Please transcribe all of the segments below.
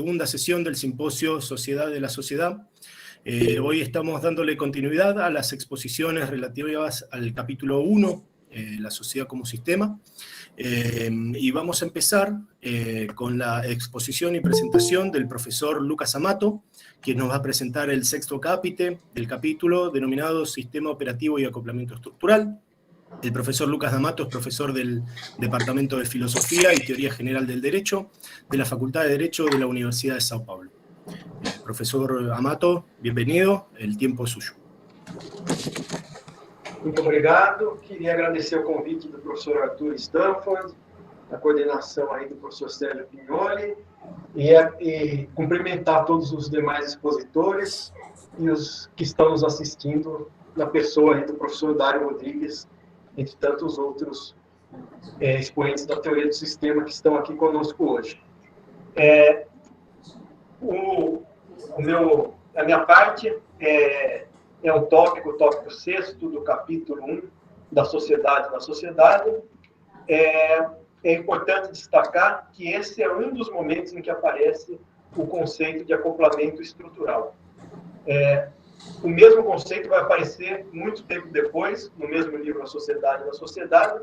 Segunda sesión del simposio Sociedad de la Sociedad. Hoy estamos dándole continuidad a las exposiciones relativas al capítulo 1, la sociedad como sistema, y vamos a empezar con la exposición y presentación del profesor Lucas Amato, quien nos va a presentar el sexto del capítulo denominado Sistema Operativo y Acoplamiento Estructural. El profesor Lucas Amato es profesor del Departamento de Filosofía y Teoría General del Derecho de la Facultad de Derecho de la Universidad de São Paulo. Professor Amato, bem-vindo, o tempo é suyo. Muito obrigado. Queria agradecer o convite do professor Arthur Stanford, a coordenação aí do professor Sérgio Pignoli, e cumprimentar todos os demais expositores e os que estão nos assistindo na pessoa aí do professor Dário Rodrigues, entre tantos outros expoentes da teoria do sistema que estão aqui conosco hoje. A minha parte é o tópico 6º do capítulo 1 da Sociedade na Sociedade. É importante destacar que esse é um dos momentos em que aparece o conceito de acoplamento estrutural. O mesmo conceito vai aparecer muito tempo depois, no mesmo livro A Sociedade na Sociedade,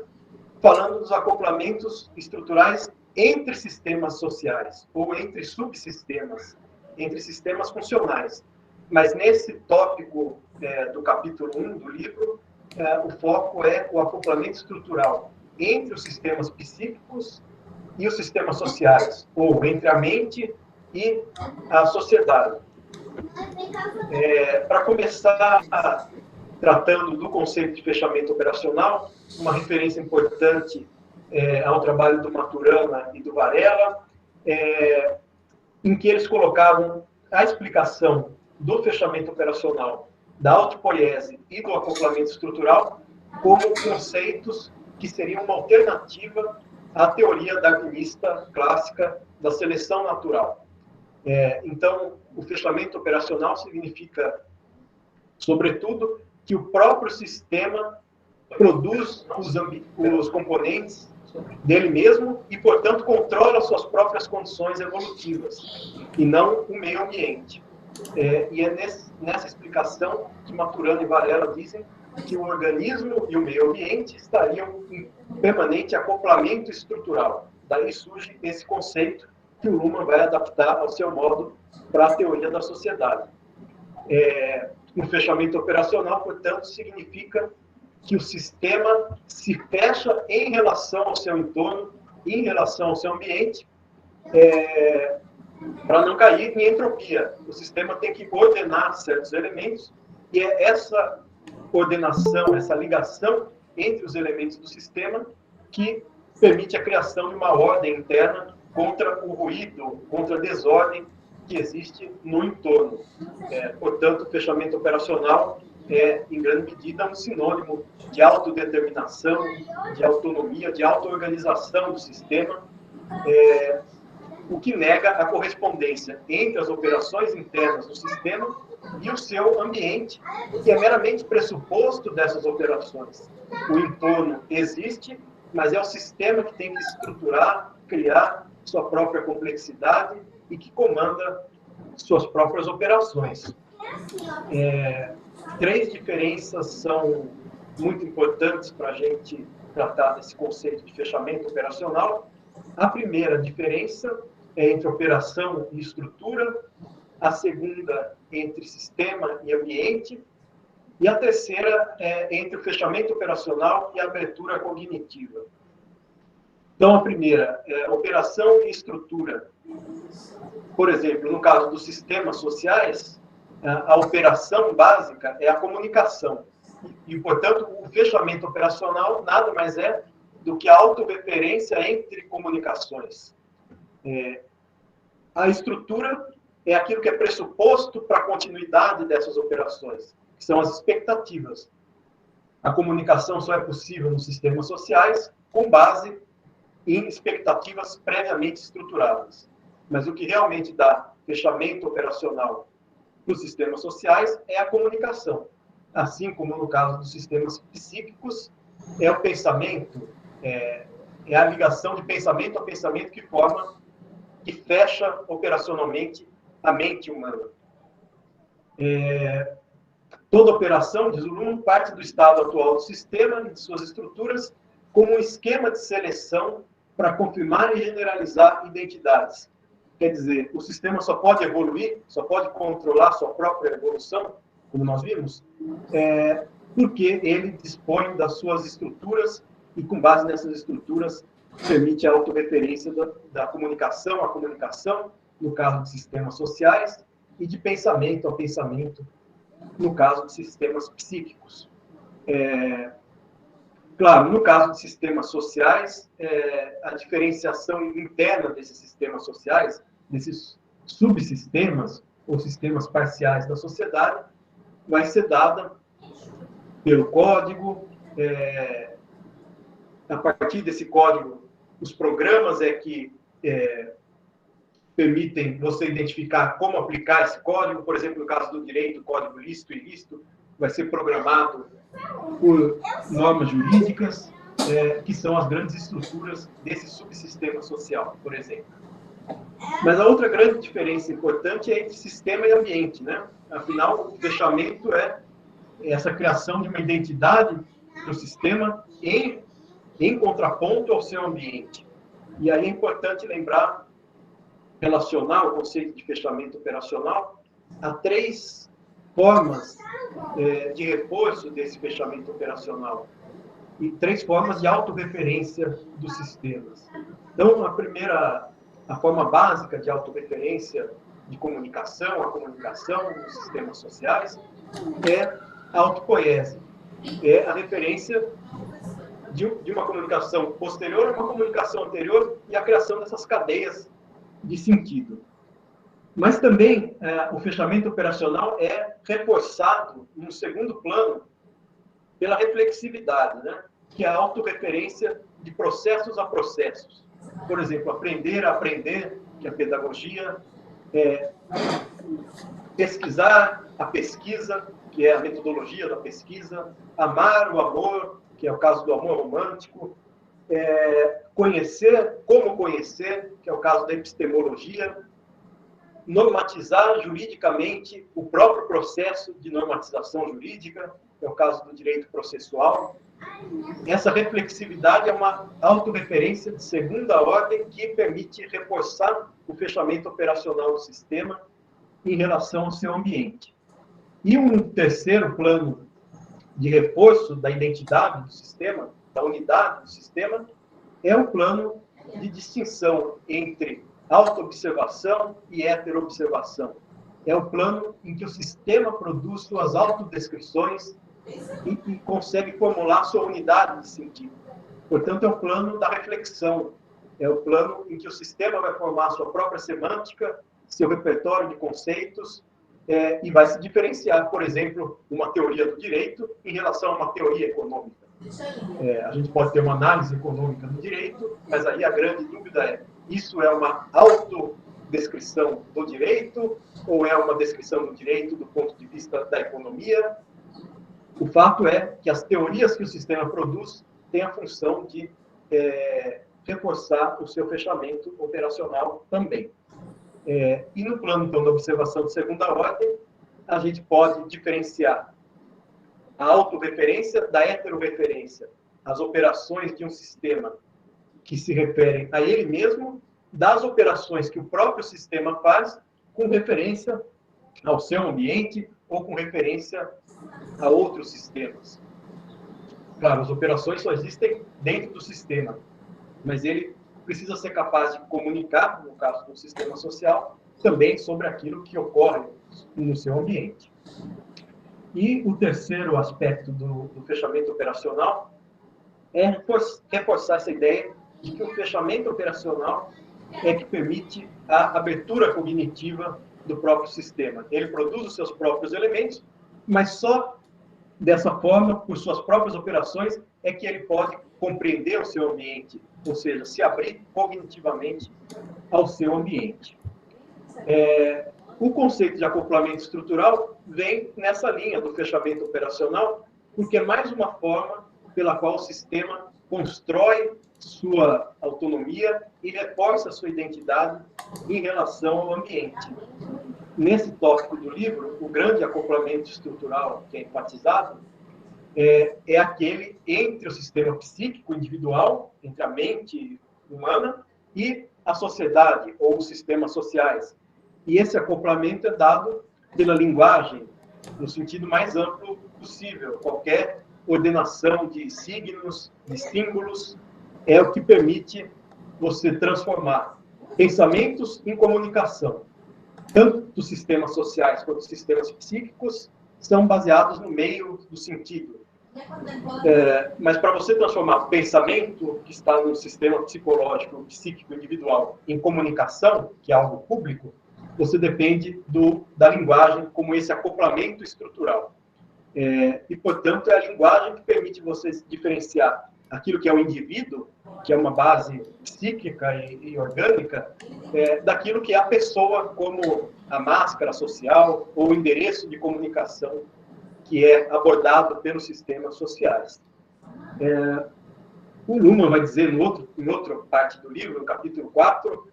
falando dos acoplamentos estruturais entre sistemas sociais, ou entre subsistemas, entre sistemas funcionais. Mas nesse tópico do capítulo 1 do livro, o foco é o acoplamento estrutural entre os sistemas psíquicos e os sistemas sociais, ou entre a mente e a sociedade. Para começar tratando do conceito de fechamento operacional, uma referência importante ao trabalho do Maturana e do Varela, em que eles colocavam a explicação do fechamento operacional, da autopoiese e do acoplamento estrutural como conceitos que seriam uma alternativa à teoria darwinista clássica da seleção natural. Então, o fechamento operacional significa, sobretudo, que o próprio sistema produz os componentes dele mesmo e, portanto, controla suas próprias condições evolutivas, e não o meio ambiente. E é nessa explicação que Maturana e Varela dizem que o organismo e o meio ambiente estariam em permanente acoplamento estrutural. Daí surge esse conceito que o Luhmann vai adaptar ao seu modo para a teoria da sociedade. O fechamento operacional, portanto, significa que o sistema se fecha em relação ao seu entorno, em relação ao seu ambiente, para não cair em entropia. O sistema tem que ordenar certos elementos, e é essa ordenação, essa ligação entre os elementos do sistema que permite a criação de uma ordem interna contra o ruído, contra a desordem que existe no entorno. Portanto, o fechamento operacional é, em grande medida, um sinônimo de autodeterminação, de autonomia, de auto-organização do sistema, o que nega a correspondência entre as operações internas do sistema e o seu ambiente, que é meramente pressuposto dessas operações. O entorno existe, mas é o sistema que tem que estruturar, criar sua própria complexidade e que comanda suas próprias operações. 3 diferenças são muito importantes para a gente tratar desse conceito de fechamento operacional. A primeira diferença é entre operação e estrutura, a segunda entre sistema e ambiente, e a terceira é entre o fechamento operacional e a abertura cognitiva. Então, a primeira é operação e estrutura. Por exemplo, no caso dos sistemas sociais, a operação básica é a comunicação. E, portanto, o fechamento operacional nada mais é do que a autorreferência entre comunicações. A estrutura é aquilo que é pressuposto para a continuidade dessas operações, que são as expectativas. A comunicação só é possível nos sistemas sociais com base em expectativas previamente estruturadas. Mas o que realmente dá fechamento operacional nos sistemas sociais é a comunicação. Assim como no caso dos sistemas psíquicos, é o pensamento, é a ligação de pensamento a pensamento que que fecha operacionalmente a mente humana. Toda operação, diz o Luhmann, parte do estado atual do sistema e de suas estruturas como um esquema de seleção para confirmar e generalizar identidades. Quer dizer, o sistema só pode evoluir, só pode controlar sua própria evolução, como nós vimos, porque ele dispõe das suas estruturas e, com base nessas estruturas, permite a autorreferência da comunicação à comunicação, no caso de sistemas sociais, e de pensamento a pensamento, no caso de sistemas psíquicos. Claro, no caso de sistemas sociais, a diferenciação interna desses sistemas sociais, desses subsistemas ou sistemas parciais da sociedade, vai ser dada pelo código. A partir desse código, os programas que permitem você identificar como aplicar esse código. Por exemplo, no caso do direito, o código lícito e ilícito vai ser programado por normas jurídicas, que são as grandes estruturas desse subsistema social, por exemplo. Mas a outra grande diferença importante é entre sistema e ambiente, né? Afinal, o fechamento é essa criação de uma identidade do sistema em contraponto ao seu ambiente. E aí é importante lembrar, relacionar o conceito de fechamento operacional a 3 formas de reforço desse fechamento operacional e 3 formas de autorreferência dos sistemas. Então, a forma básica de autorreferência de comunicação, a comunicação nos sistemas sociais, é a autopoiese, é a referência de uma comunicação posterior a uma comunicação anterior e a criação dessas cadeias de sentido. Mas também o fechamento operacional é reforçado, num segundo plano, pela reflexividade, né? Que é a autorreferência de processos a processos. Por exemplo, aprender a aprender, que é a pedagogia, pesquisar, a pesquisa, que é a metodologia da pesquisa, amar o amor, que é o caso do amor romântico, conhecer, como conhecer, que é o caso da epistemologia, normatizar juridicamente o próprio processo de normatização jurídica, que é o caso do direito processual. Essa reflexividade é uma autorreferência de segunda ordem que permite reforçar o fechamento operacional do sistema em relação ao seu ambiente. E um terceiro plano de reforço da identidade do sistema, da unidade do sistema, é o plano de distinção entre autoobservação e heteroobservação. É o plano em que o sistema produz suas autodescrições e consegue formular sua unidade de sentido. Portanto, é o plano da reflexão. É o plano em que o sistema vai formar sua própria semântica, seu repertório de conceitos, e vai se diferenciar, por exemplo, uma teoria do direito em relação a uma teoria econômica. A gente pode ter uma análise econômica do direito, mas aí a grande dúvida é: isso é uma autodescrição do direito ou é uma descrição do direito do ponto de vista da economia? O fato é que as teorias que o sistema produz têm a função de reforçar o seu fechamento operacional também. E no plano, então, da observação de segunda ordem, a gente pode diferenciar a autorreferência da heterorreferência, as operações de um sistema que se referem a ele mesmo, das operações que o próprio sistema faz com referência ao seu ambiente ou com referência a outros sistemas. Claro, as operações só existem dentro do sistema, mas ele precisa ser capaz de comunicar, no caso do sistema social, também sobre aquilo que ocorre no seu ambiente. E o terceiro aspecto do fechamento operacional é reforçar essa ideia de que o fechamento operacional é que permite a abertura cognitiva do próprio sistema. Ele produz os seus próprios elementos, mas só dessa forma, por suas próprias operações, é que ele pode compreender o seu ambiente, ou seja, se abrir cognitivamente ao seu ambiente. O conceito de acoplamento estrutural vem nessa linha do fechamento operacional, porque é mais uma forma pela qual o sistema constrói sua autonomia e reforça sua identidade em relação ao ambiente. Nesse tópico do livro, o grande acoplamento estrutural que é enfatizado é aquele entre o sistema psíquico individual, entre a mente humana e a sociedade ou os sistemas sociais. E esse acoplamento é dado pela linguagem, no sentido mais amplo possível. Qualquer ordenação de signos, de símbolos, é o que permite você transformar pensamentos em comunicação. Tanto os sistemas sociais quanto os sistemas psíquicos são baseados no meio do sentido. Mas para você transformar o pensamento que está no sistema psicológico, psíquico individual, em comunicação, que é algo público, você depende da linguagem como esse acoplamento estrutural. E, portanto, é a linguagem que permite você diferenciar aquilo que é o indivíduo, que é uma base psíquica e orgânica, daquilo que é a pessoa como a máscara social ou o endereço de comunicação que é abordado pelos sistemas sociais. O Luhmann vai dizer em outra parte do livro, no capítulo 4,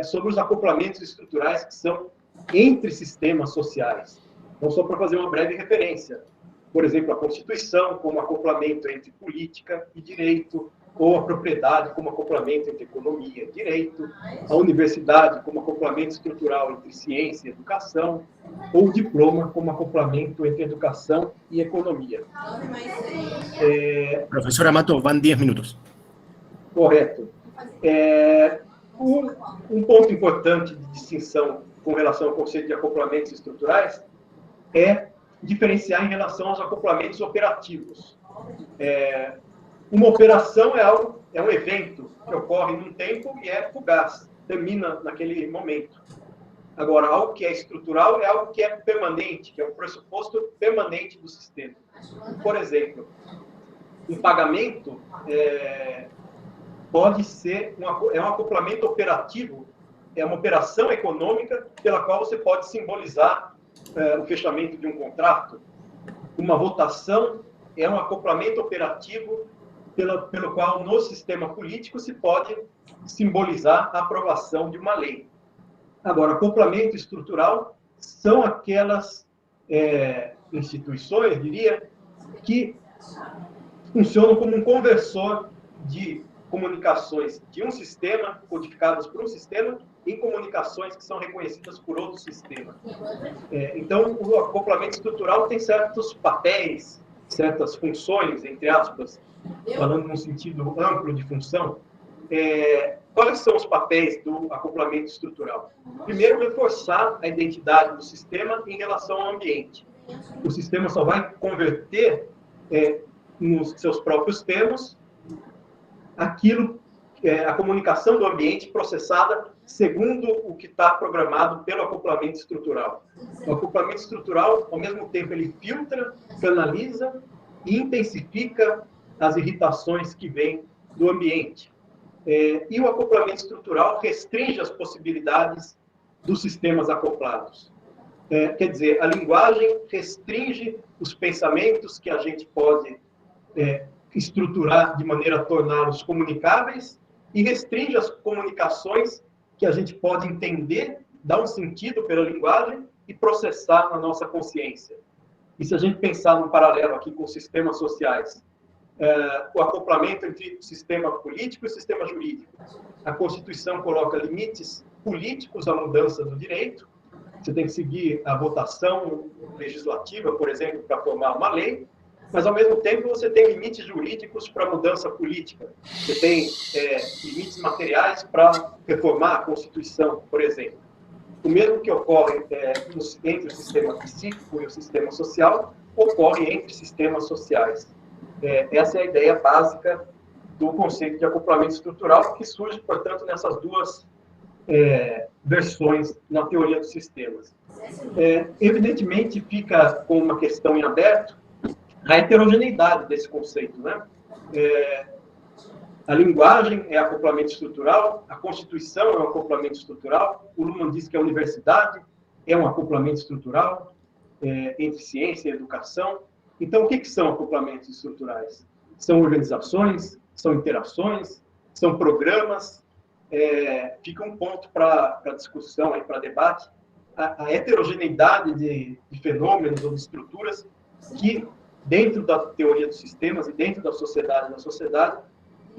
sobre os acoplamentos estruturais que são entre sistemas sociais. Então, só para fazer uma breve referência. Por exemplo, a Constituição como acoplamento entre política e direito, ou a propriedade como acoplamento entre economia e direito, a universidade como acoplamento estrutural entre ciência e educação, ou o diploma como acoplamento entre educação e economia. Professor Amato, van 10 minutos. Correto. Um ponto importante de distinção com relação ao conceito de acoplamentos estruturais é diferenciar em relação aos acoplamentos operativos. Uma operação é um evento que ocorre num tempo e é fugaz, termina naquele momento. Agora, algo que é estrutural é algo que é permanente, que é um pressuposto permanente do sistema. Por exemplo, um pagamento pode ser um acoplamento operativo, é uma operação econômica pela qual você pode simbolizar o fechamento de um contrato. Uma votação é um acoplamento operativo pelo qual no sistema político se pode simbolizar a aprovação de uma lei. Agora, acoplamento estrutural são aquelas instituições, diria, que funcionam como um conversor de comunicações de um sistema, codificadas por um sistema, em comunicações que são reconhecidas por outro sistema. Então, o acoplamento estrutural tem certos papéis, certas funções, entre aspas, falando num sentido amplo de função. Quais são os papéis do acoplamento estrutural? Primeiro, reforçar a identidade do sistema em relação ao ambiente. O sistema só vai converter nos seus próprios termos a comunicação do ambiente processada segundo o que está programado pelo acoplamento estrutural. O acoplamento estrutural, ao mesmo tempo, ele filtra, canaliza e intensifica as irritações que vêm do ambiente. E o acoplamento estrutural restringe as possibilidades dos sistemas acoplados. Quer dizer, a linguagem restringe os pensamentos que a gente pode estruturar de maneira a torná-los comunicáveis e restringe as comunicações que a gente pode entender, dar um sentido pela linguagem e processar na nossa consciência. E se a gente pensar num paralelo aqui com sistemas sociais, o acoplamento entre o sistema político e o sistema jurídico. A Constituição coloca limites políticos à mudança do direito. Você tem que seguir a votação legislativa, por exemplo, para formar uma lei, mas, ao mesmo tempo, você tem limites jurídicos para mudança política. Você tem limites materiais para reformar a Constituição, por exemplo. O mesmo que ocorre entre o sistema psíquico e o sistema social, ocorre entre sistemas sociais. Essa é a ideia básica do conceito de acoplamento estrutural, que surge, portanto, nessas duas versões na teoria dos sistemas. Evidentemente, fica com uma questão em aberto a heterogeneidade desse conceito, né? A linguagem é acoplamento estrutural, a Constituição é um acoplamento estrutural, o Luhmann diz que a universidade é um acoplamento estrutural entre ciência e educação. Então, o que são acoplamentos estruturais? São organizações, são interações, são programas. Fica um ponto para discussão, para debate, a heterogeneidade de fenômenos ou de estruturas que, dentro da teoria dos sistemas e dentro da sociedade,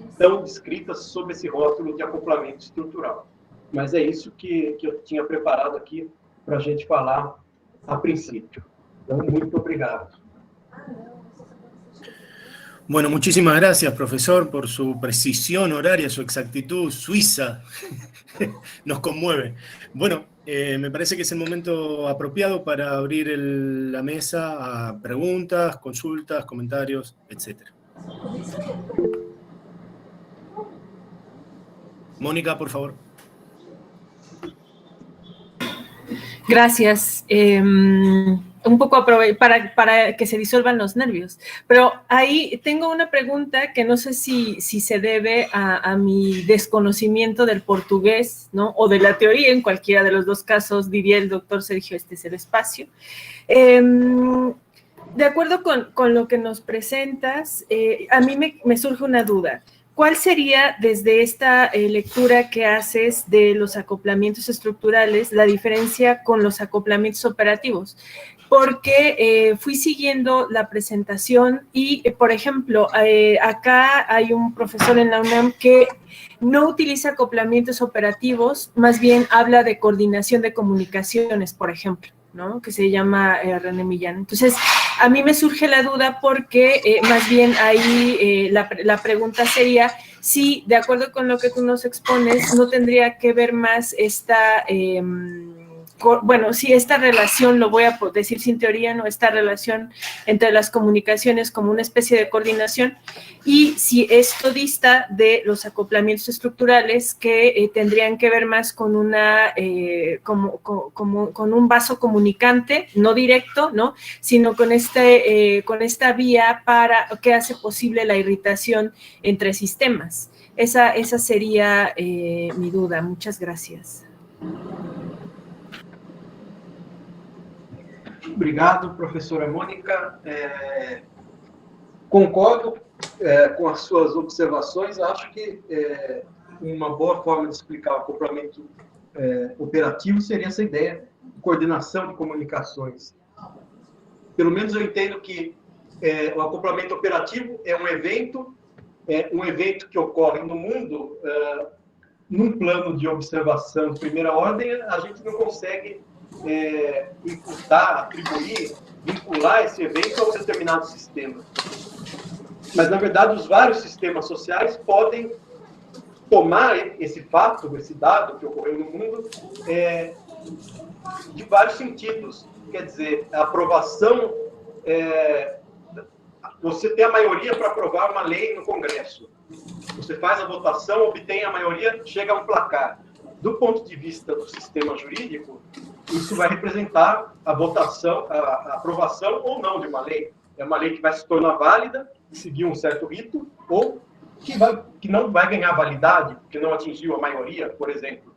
estão descritas sob esse rótulo de acoplamento estrutural. Mas é isso que eu tinha preparado aqui para a gente falar a princípio. Então, muito obrigado. Bueno, muchísimas gracias, profesor, por su precisión horaria, su exactitud suiza. Nos conmueve. Bueno, me parece que es el momento apropiado para abrir la mesa a preguntas, consultas, comentarios, etc. Mónica, por favor. Gracias. Un poco para que se disuelvan los nervios. Pero ahí tengo una pregunta que no sé si se debe a mi desconocimiento del portugués, ¿no? O de la teoría, en cualquiera de los dos casos, diría el doctor Sergio, este es el espacio. De acuerdo con lo que nos presentas, a mí me surge una duda. ¿Cuál sería, desde esta lectura que haces de los acoplamientos estructurales, la diferencia con los acoplamientos operativos? Porque fui siguiendo la presentación y, por ejemplo, acá hay un profesor en la UNAM que no utiliza acoplamientos operativos, más bien habla de coordinación de comunicaciones, por ejemplo, ¿no? Que se llama René Millán. Entonces, a mí me surge la duda porque más bien ahí la pregunta sería si, de acuerdo con lo que tú nos expones, no tendría que ver más esta, si esta relación, lo voy a decir sin teoría, ¿no? Esta relación entre las comunicaciones como una especie de coordinación, y si esto dista de los acoplamientos estructurales que tendrían que ver más con una con un vaso comunicante, no directo, ¿no? Sino con esta vía que hace posible la irritación entre sistemas. Esa sería mi duda. Muchas gracias. Obrigado, professora Mônica. Concordo com as suas observações. Acho que uma boa forma de explicar o acoplamento operativo seria essa ideia de coordenação de comunicações. Pelo menos eu entendo que o acoplamento operativo é um evento que ocorre no mundo num plano de observação de primeira ordem. A gente não consegue imputar, atribuir, vincular esse evento a um determinado sistema. Mas, na verdade, os vários sistemas sociais podem tomar esse fato, esse dado que ocorreu no mundo, de vários sentidos. Quer dizer, a aprovação... você tem a maioria para aprovar uma lei no Congresso. Você faz a votação, obtém a maioria, chega a um placar. Do ponto de vista do sistema jurídico, isso vai representar a votação, a aprovação ou não de uma lei. É uma lei que vai se tornar válida, seguir um certo rito, ou que não vai ganhar validade, porque não atingiu a maioria, por exemplo.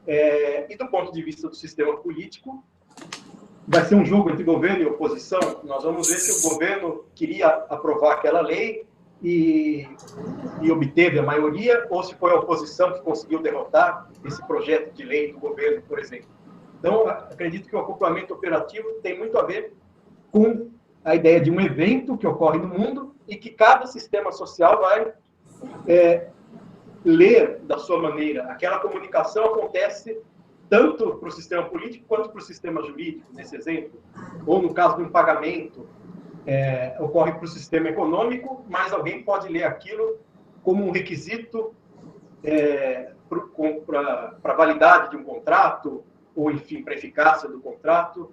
E do ponto de vista do sistema político, vai ser um jogo entre governo e oposição. Nós vamos ver se o governo queria aprovar aquela lei e obteve a maioria, ou se foi a oposição que conseguiu derrotar esse projeto de lei do governo, por exemplo. Então, acredito que o acoplamento operativo tem muito a ver com a ideia de um evento que ocorre no mundo e que cada sistema social vai ler da sua maneira. Aquela comunicação acontece tanto para o sistema político quanto para o sistema jurídico, nesse exemplo. Ou, no caso de um pagamento, ocorre para o sistema econômico, mas alguém pode ler aquilo como um requisito para a validade de um contrato, ou, enfim, para a eficácia do contrato,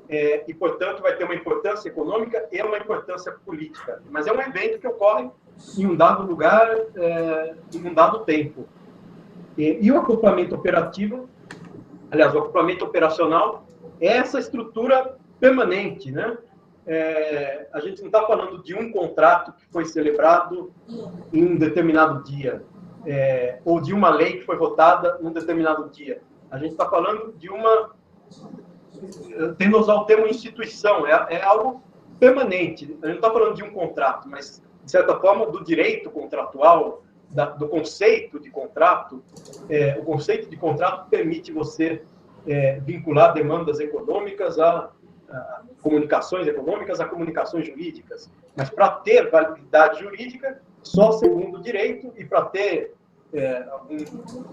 e, portanto, vai ter uma importância econômica e uma importância política. Mas é um evento que ocorre em um dado lugar, em um dado tempo. E o acoplamento operativo, aliás, o acoplamento operacional é essa estrutura permanente, né? A gente não está falando de um contrato que foi celebrado em um determinado dia, ou de uma lei que foi votada num determinado dia. A gente está falando de uma... tendo a usar o termo instituição, é algo permanente. A gente não está falando de um contrato, mas de certa forma, do direito contratual, do conceito de contrato. O conceito de contrato permite você vincular demandas econômicas a comunicações econômicas, a comunicações jurídicas. Mas para ter validade jurídica, só segundo o direito, e para ter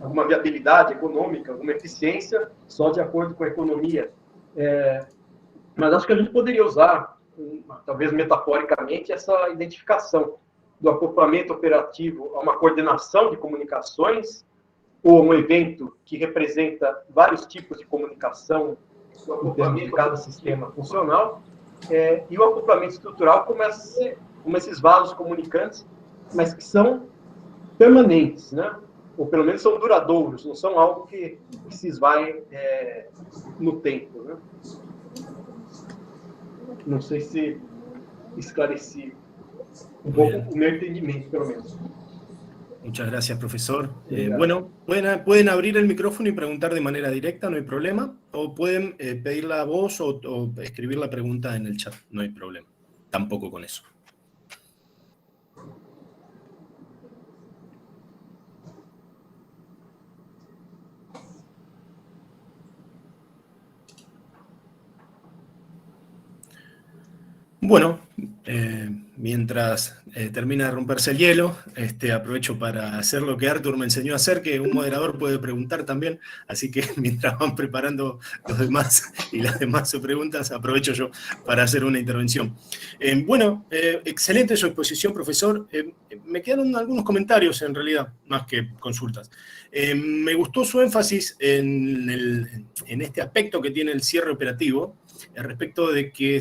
alguma viabilidade econômica, alguma eficiência, só de acordo com a economia. Mas acho que a gente poderia usar, talvez metaforicamente, essa identificação do acoplamento operativo a uma coordenação de comunicações, ou um evento que representa vários tipos de comunicação dentro de cada sistema funcional, e o acoplamento estrutural como esses vasos comunicantes, mas que são permanentes, né? Ou pelo menos são duradouros, não são algo que se esvai no tempo. Né? Não sei se esclareci un poco o meu entendimiento, pelo menos. Muchas gracias, profesor. Bueno, pueden abrir el micrófono y preguntar de manera directa, no hay problema, o pueden pedir la voz o escribir la pregunta en el chat, no hay problema, tampoco con eso. Bueno, mientras termina de romperse el hielo, aprovecho para hacer lo que Arthur me enseñó a hacer, que un moderador puede preguntar también, así que mientras van preparando los demás y las demás preguntas, aprovecho yo para hacer una intervención. Bueno, excelente su exposición, profesor. Me quedaron algunos comentarios, en realidad, más que consultas. Me gustó su énfasis en este aspecto que tiene el cierre operativo, respecto de que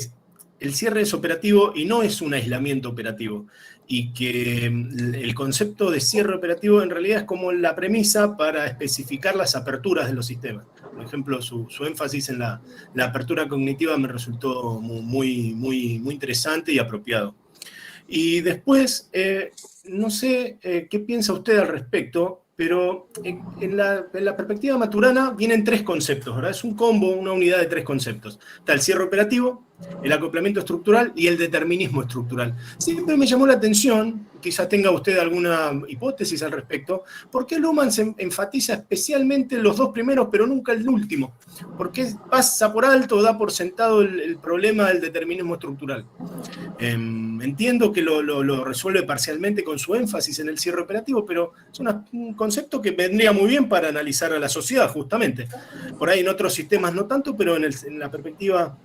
el cierre es operativo y no es un aislamiento operativo, y que el concepto de cierre operativo en realidad es como la premisa para especificar las aperturas de los sistemas. Por ejemplo, su énfasis en la apertura cognitiva me resultó muy interesante y apropiado. Y después, no sé qué piensa usted al respecto, pero en la perspectiva maturana vienen tres conceptos, ¿verdad? Es un combo, una unidad de tres conceptos. Está el cierre operativo, el acoplamiento estructural y el determinismo estructural. Siempre me llamó la atención, quizás tenga usted alguna hipótesis al respecto, ¿por qué Luhmann se enfatiza especialmente los dos primeros, pero nunca el último? ¿Por qué pasa por alto o da por sentado el problema del determinismo estructural? Entiendo que lo resuelve parcialmente con su énfasis en el cierre operativo, pero es un concepto que vendría muy bien para analizar a la sociedad, justamente. Por ahí en otros sistemas no tanto, pero en la perspectiva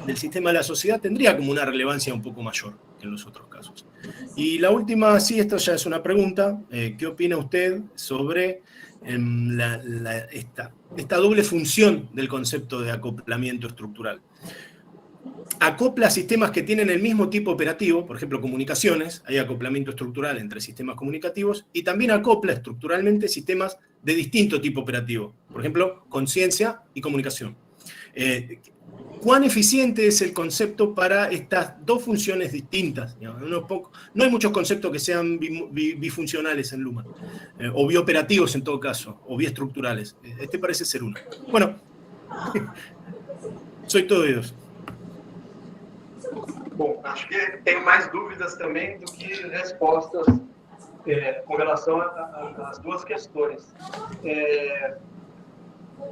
del sistema de la sociedad tendría como una relevancia un poco mayor que en los otros casos. Y la última, sí, esto ya es una pregunta, ¿qué opina usted sobre esta doble función del concepto de acoplamiento estructural? Acopla sistemas que tienen el mismo tipo operativo, por ejemplo, comunicaciones, hay acoplamiento estructural entre sistemas comunicativos, y también acopla estructuralmente sistemas de distinto tipo operativo, por ejemplo, conciencia y comunicación. ¿Cuán eficiente es el concepto para estas dos funciones distintas? No hay muchos conceptos que sean bifuncionales en Luhmann, o bioperativos en todo caso, o biestructurales. Este parece ser uno. Bueno, soy todo oídos. Bom, acho que tenho mais dúvidas também do que respostas com relação às duas questões.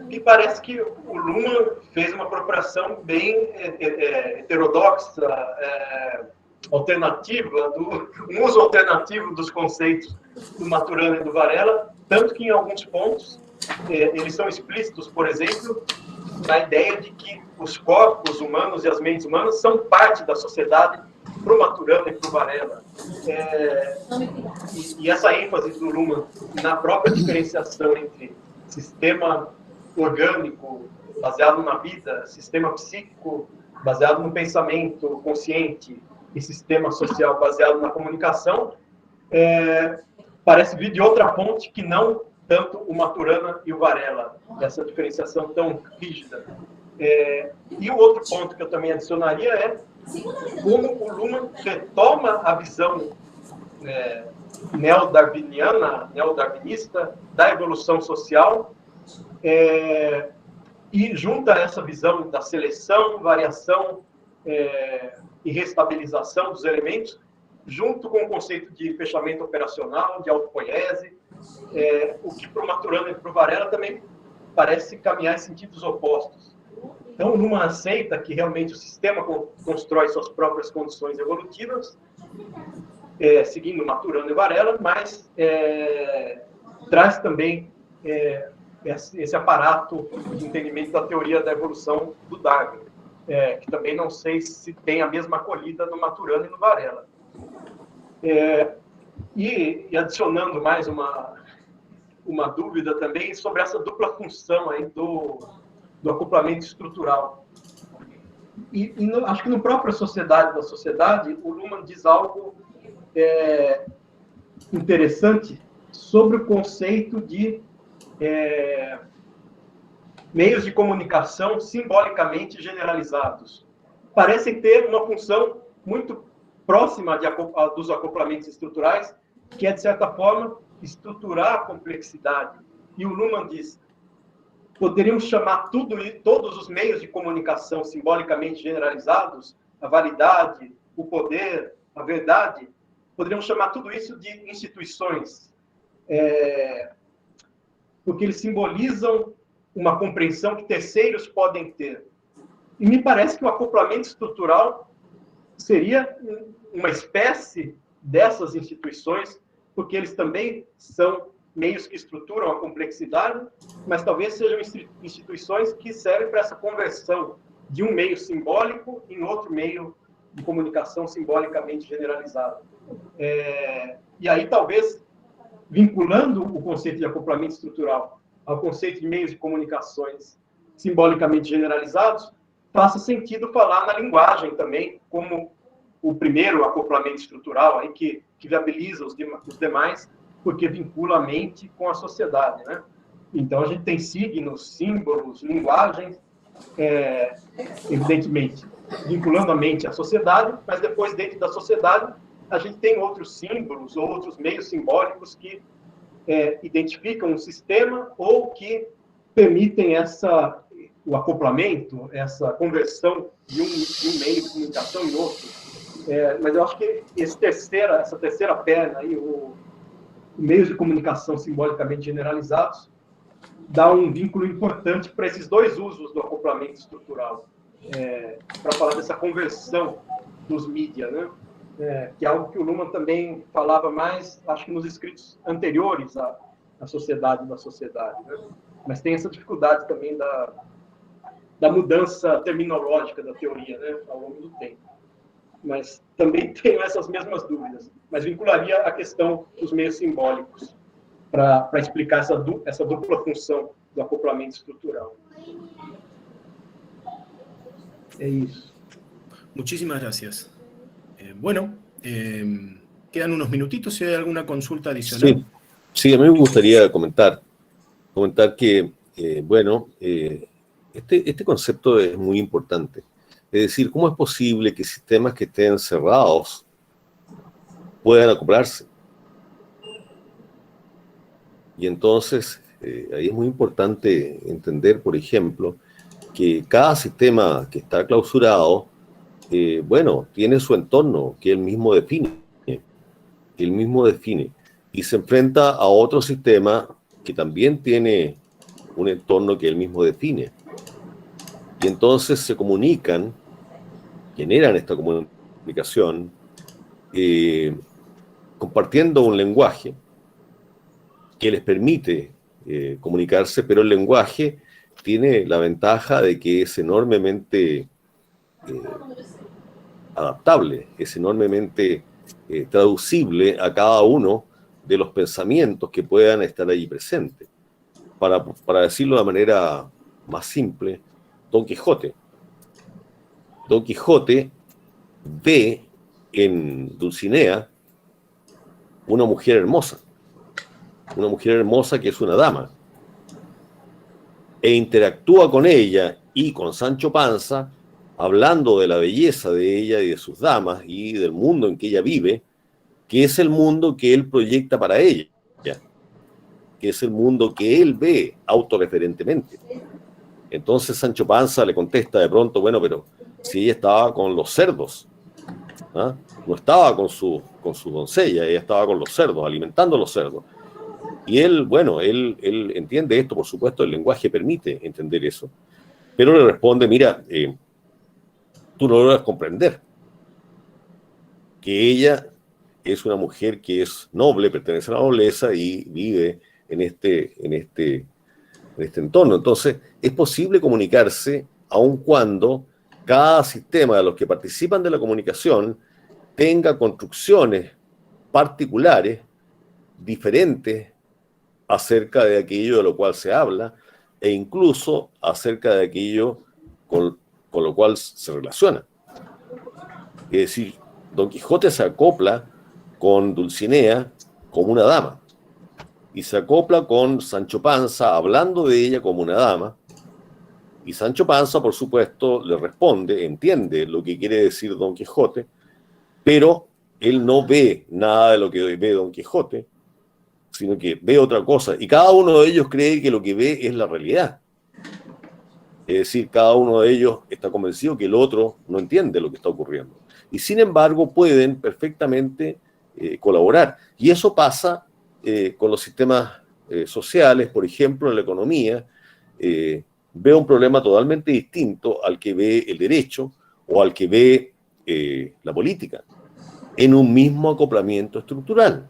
Me parece que o Luhmann fez uma apropriação bem heterodoxa, alternativa, um uso alternativo dos conceitos do Maturana e do Varela, tanto que em alguns pontos eles são explícitos, por exemplo, na ideia de que os corpos humanos e as mentes humanas são parte da sociedade para o Maturana e para o Varela. E essa ênfase do Luhmann na própria diferenciação entre sistema orgânico baseado na vida, sistema psíquico baseado no pensamento consciente e sistema social baseado na comunicação, parece vir de outra fonte que não tanto o Maturana e o Varela, essa diferenciação tão rígida. E o outro ponto que eu também adicionaria é como o Luhmann retoma a visão neodarwinista da evolução social e junta essa visão da seleção, variação e restabilização dos elementos junto com o conceito de fechamento operacional, de autopoiese, o que para o Maturana e para o Varela também parece caminhar em sentidos opostos. Então, Luhmann aceita que realmente o sistema constrói suas próprias condições evolutivas, seguindo Maturana e Varela, mas traz também esse aparato de entendimento da teoria da evolução do Darwin, que também não sei se tem a mesma acolhida no Maturana e no Varela. E adicionando mais uma dúvida também sobre essa dupla função aí do acoplamento estrutural. Acho que no próprio Sociedade da Sociedade, o Luhmann diz algo interessante sobre o conceito de meios de comunicação simbolicamente generalizados. Parecem ter uma função muito próxima dos acoplamentos estruturais, que é, de certa forma, estruturar a complexidade. E o Luhmann diz, poderíamos chamar todos os meios de comunicação simbolicamente generalizados, a validade, o poder, a verdade, poderíamos chamar tudo isso de instituições, porque eles simbolizam uma compreensão que terceiros podem ter. E me parece que o acoplamento estrutural seria uma espécie dessas instituições, porque eles também são meios que estruturam a complexidade, mas talvez sejam instituições que servem para essa conversão de um meio simbólico em outro meio de comunicação simbolicamente generalizado. E aí, talvez, vinculando o conceito de acoplamento estrutural ao conceito de meios de comunicações simbolicamente generalizados, faça sentido falar na linguagem também, como o primeiro acoplamento estrutural aí que viabiliza os demais, porque vincula a mente com a sociedade, né? Então, a gente tem signos, símbolos, linguagens, evidentemente, vinculando a mente à sociedade, mas depois, dentro da sociedade, a gente tem outros símbolos, outros meios simbólicos que identificam um sistema ou que permitem o acoplamento, essa conversão de um meio de comunicação em outro. Mas eu acho que essa terceira perna, aí, o meios de comunicação simbolicamente generalizados, dá um vínculo importante para esses dois usos do acoplamento estrutural, para falar dessa conversão dos mídia, né? Que é algo que o Luhmann também falava mais, acho que nos escritos anteriores à Sociedade da Sociedade, né? Mas tem essa dificuldade também da mudança terminológica da teoria, né, ao longo do tempo. Mas também tenho essas mesmas dúvidas, mas vincularia a questão dos meios simbólicos para explicar essa dupla função do acoplamento estrutural. É isso. Muchísimas gracias. Bueno, quedan unos minutitos si hay alguna consulta adicional. Sí, a mí me gustaría comentar que, este concepto es muy importante. Es decir, ¿cómo es posible que sistemas que estén cerrados puedan acoplarse? Y entonces, ahí es muy importante entender, por ejemplo, que cada sistema que está clausurado, tiene su entorno que él mismo define. Y se enfrenta a otro sistema que también tiene un entorno que él mismo define. Y entonces se comunican, generan esta comunicación, compartiendo un lenguaje que les permite comunicarse, pero el lenguaje tiene la ventaja de que es enormemente adaptable, es enormemente traducible a cada uno de los pensamientos que puedan estar allí presentes. Para decirlo de manera más simple, Don Quijote ve en Dulcinea una mujer hermosa que es una dama, e interactúa con ella y con Sancho Panza, hablando de la belleza de ella y de sus damas y del mundo en que ella vive, que es el mundo que él proyecta para ella, que es el mundo que él ve autorreferentemente. Entonces Sancho Panza le contesta de pronto, pero si ella estaba con los cerdos, ¿ah? No estaba con su doncella, ella estaba con los cerdos, alimentando a los cerdos. Y él, bueno, él entiende esto, por supuesto, el lenguaje permite entender eso, pero le responde, mira, tú no logras comprender que ella es una mujer que es noble, pertenece a la nobleza y vive en este entorno. Entonces, es posible comunicarse aun cuando cada sistema de los que participan de la comunicación tenga construcciones particulares, diferentes acerca de aquello de lo cual se habla e incluso acerca de aquello con lo cual se relaciona. Es decir, Don Quijote se acopla con Dulcinea como una dama y se acopla con Sancho Panza hablando de ella como una dama, y Sancho Panza, por supuesto, le responde, entiende lo que quiere decir Don Quijote, pero él no ve nada de lo que ve Don Quijote, sino que ve otra cosa, y cada uno de ellos cree que lo que ve es la realidad. Es decir, cada uno de ellos está convencido que el otro no entiende lo que está ocurriendo. Y sin embargo pueden perfectamente colaborar. Y eso pasa con los sistemas sociales, por ejemplo, en la economía. Ve un problema totalmente distinto al que ve el derecho o al que ve la política, en un mismo acoplamiento estructural.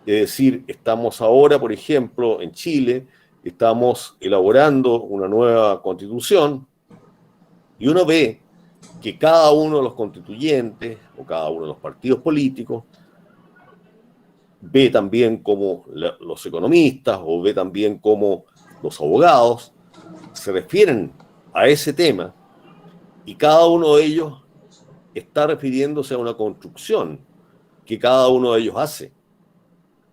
Es decir, estamos ahora, por ejemplo, en Chile, estamos elaborando una nueva constitución y uno ve que cada uno de los constituyentes o cada uno de los partidos políticos ve también como los economistas o ve también como los abogados se refieren a ese tema, y cada uno de ellos está refiriéndose a una construcción que cada uno de ellos hace.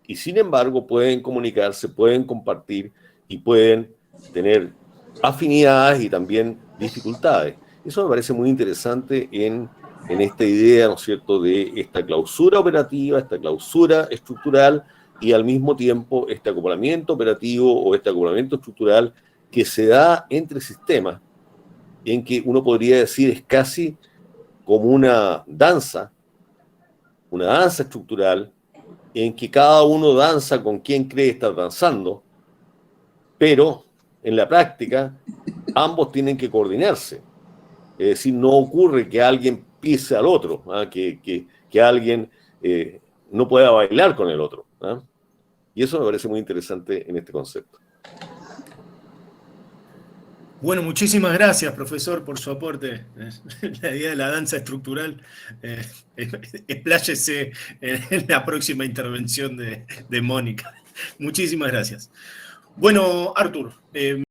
Y sin embargo pueden comunicarse, pueden compartir y pueden tener afinidades y también dificultades. Eso me parece muy interesante en esta idea, ¿no es cierto?, de esta clausura operativa, esta clausura estructural y al mismo tiempo este acoplamiento operativo o este acoplamiento estructural que se da entre sistemas, en que uno podría decir es casi como una danza estructural, en que cada uno danza con quien cree estar danzando, pero en la práctica ambos tienen que coordinarse. Es decir, no ocurre que alguien pise al otro, ¿ah? que alguien no pueda bailar con el otro, ¿ah? Y eso me parece muy interesante en este concepto. Bueno, muchísimas gracias, profesor, por su aporte. La idea de la danza estructural, expláyese en la próxima intervención de Mónica. Muchísimas gracias. Bueno, Artur,